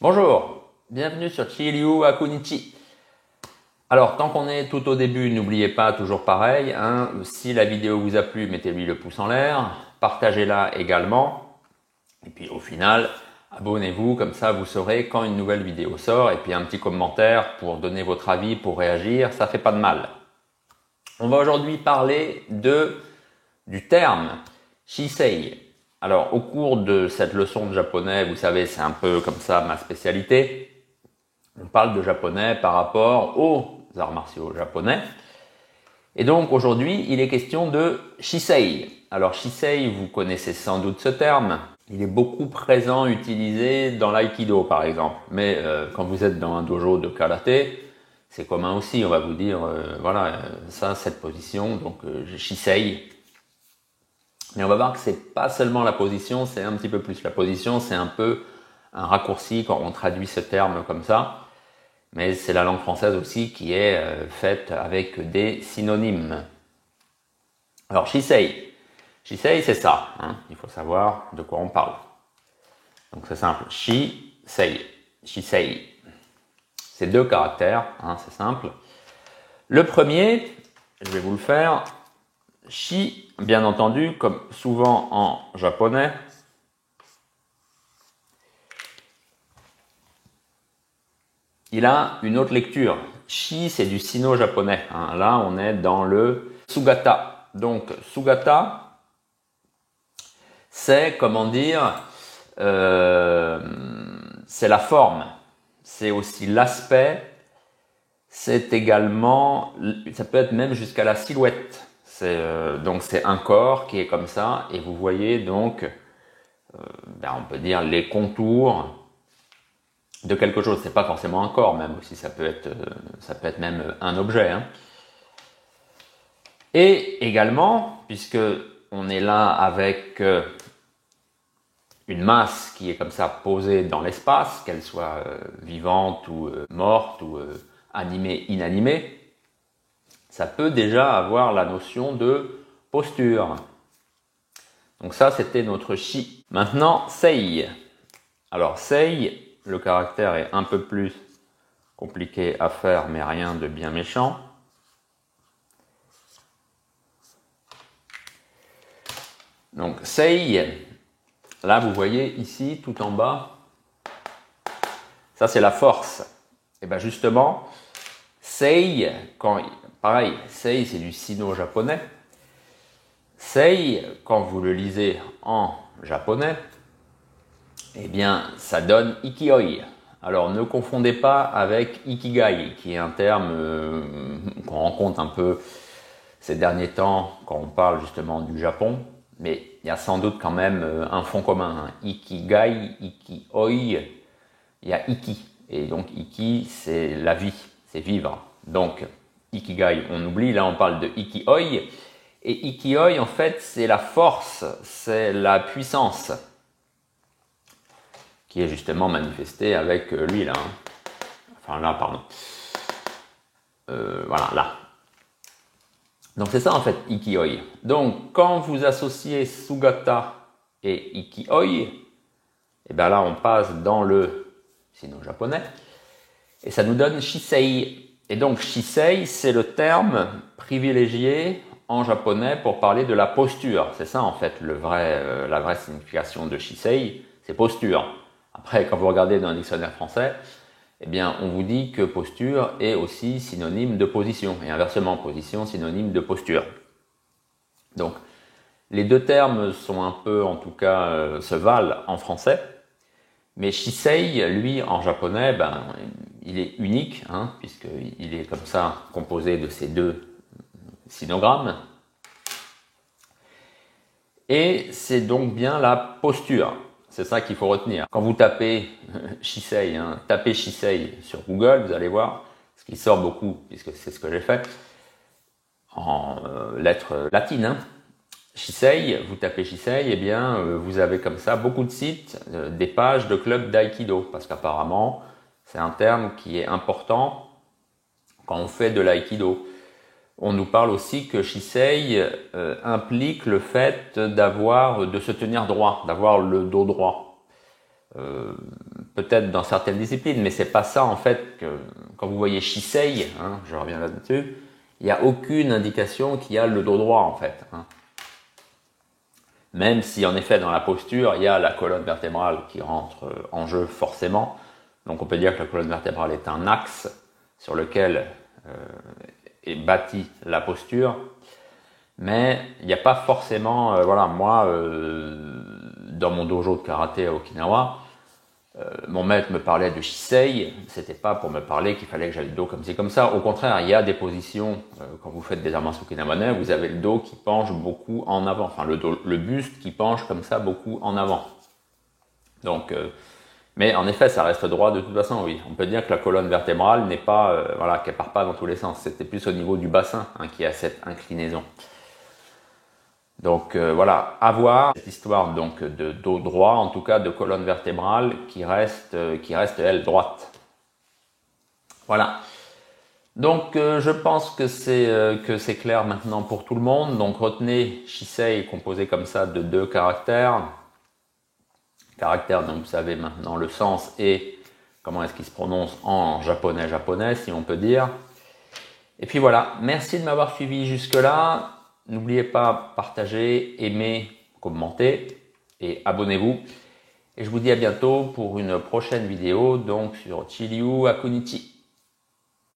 Bonjour, bienvenue sur Chiryu Akunichi. Alors, tant qu'on est tout au début, n'oubliez pas, toujours pareil, si la vidéo vous a plu, mettez-lui le pouce en l'air, partagez-la également, et puis au final, abonnez-vous, comme ça vous saurez quand une nouvelle vidéo sort, et puis un petit commentaire pour donner votre avis, pour réagir, ça fait pas de mal. On va aujourd'hui parler du terme Shisei. Alors, au cours de cette leçon de japonais, vous savez, c'est un peu comme ça ma spécialité. On parle de japonais par rapport aux arts martiaux japonais. Et donc, aujourd'hui, il est question de Shisei. Alors, Shisei, vous connaissez sans doute ce terme. Il est beaucoup présent, utilisé dans l'aïkido, par exemple. Mais quand vous êtes dans un dojo de karaté, c'est commun aussi. On va vous dire, cette position, donc Shisei. Mais on va voir que c'est pas seulement la position, c'est un petit peu plus. La position, c'est un peu un raccourci quand on traduit ce terme comme ça. Mais c'est la langue française aussi qui est faite avec des synonymes. Alors, Shisei. Shisei, c'est ça. Il faut savoir de quoi on parle. Donc, c'est simple. Shisei. Shisei. C'est deux caractères, c'est simple. Le premier, je vais vous le faire. Shi, bien entendu, comme souvent en japonais, il a une autre lecture. Shi, c'est du sino-japonais. Là, on est dans le sugata. Donc, sugata, c'est, c'est la forme. C'est aussi l'aspect. C'est également, ça peut être même jusqu'à la silhouette. Donc c'est un corps qui est comme ça, et vous voyez donc, on peut dire les contours de quelque chose. C'est pas forcément un corps, même aussi ça peut être même un objet. Et également, puisque on est là avec une masse qui est comme ça posée dans l'espace, qu'elle soit vivante ou morte ou animée, inanimée, ça peut déjà avoir la notion de posture. Donc ça, c'était notre Shi. Maintenant, Sei. Alors, Sei, le caractère est un peu plus compliqué à faire, mais rien de bien méchant. Donc, Sei, là, vous voyez ici, tout en bas, ça, c'est la force. Et bien, justement, Sei, pareil, Sei, c'est du sino-japonais. Sei, quand vous le lisez en japonais, eh bien, ça donne ikioi. Alors, ne confondez pas avec ikigai, qui est un terme qu'on rencontre un peu ces derniers temps quand on parle justement du Japon. Mais il y a sans doute quand même un fond commun. Ikigai, ikioi, il y a iki. Et donc, iki, c'est la vie, c'est vivre. Donc, ikigai, on oublie, là on parle de ikioi. Et ikioi, en fait, c'est la force, c'est la puissance qui est justement manifestée avec lui, là. Enfin, là, pardon. Voilà, là. Donc, c'est ça, en fait, ikioi. Donc, quand vous associez sugata et ikioi, et bien là, on passe dans le sino-japonais, et ça nous donne shisei. Et donc, shisei, c'est le terme privilégié en japonais pour parler de la posture. C'est ça en fait la vraie signification de Shisei, c'est posture. Après, quand vous regardez dans un dictionnaire français, eh bien, on vous dit que posture est aussi synonyme de position, et inversement, position synonyme de posture. Donc, les deux termes sont un peu, en tout cas, se valent en français, mais Shisei, lui, en japonais, il est unique, puisqu'il est comme ça composé de ces deux sinogrammes. Et c'est donc bien la posture. C'est ça qu'il faut retenir. Quand vous tapez Shisei, tapez Shisei sur Google, vous allez voir ce qui sort beaucoup, puisque c'est ce que j'ai fait, en lettres latines. Shisei, vous tapez Shisei, eh bien, vous avez comme ça beaucoup de sites, des pages de clubs d'aïkido, parce qu'apparemment, c'est un terme qui est important quand on fait de l'aïkido. On nous parle aussi que Shisei implique le fait de se tenir droit, d'avoir le dos droit. peut-être dans certaines disciplines, mais c'est pas ça en fait que quand vous voyez Shisei, hein, je reviens là-dessus, il n'y a aucune indication qu'il y a le dos droit en fait. Hein. Même si en effet dans la posture, il y a la colonne vertébrale qui rentre en jeu forcément. Donc on peut dire que la colonne vertébrale est un axe sur lequel est bâtie la posture. Mais il n'y a pas forcément, voilà, moi, dans mon dojo de karaté à Okinawa, mon maître me parlait de Shisei, c'était pas pour me parler qu'il fallait que j'aie le dos comme ci comme ça. Au contraire, il y a des positions, quand vous faites des arts martiaux okinawanais, vous avez le dos qui penche beaucoup en avant, enfin le buste qui penche comme ça beaucoup en avant. Donc, mais en effet, ça reste droit de toute façon, oui. On peut dire que la colonne vertébrale n'est pas, voilà, qu'elle part pas dans tous les sens. C'était plus au niveau du bassin hein, qui a cette inclinaison. Donc voilà, à voir cette histoire donc de dos droit, en tout cas de colonne vertébrale qui reste elle droite. Voilà. Donc je pense que c'est clair maintenant pour tout le monde. Donc retenez Shisei est composé comme ça de 2 caractères. Caractères dont vous savez maintenant le sens et comment est-ce qu'il se prononce en japonais si on peut dire. Et puis voilà, merci de m'avoir suivi jusque-là. N'oubliez pas, partagez, aimez, commentez et abonnez-vous. Et je vous dis à bientôt pour une prochaine vidéo donc sur Chiryu Akunichi.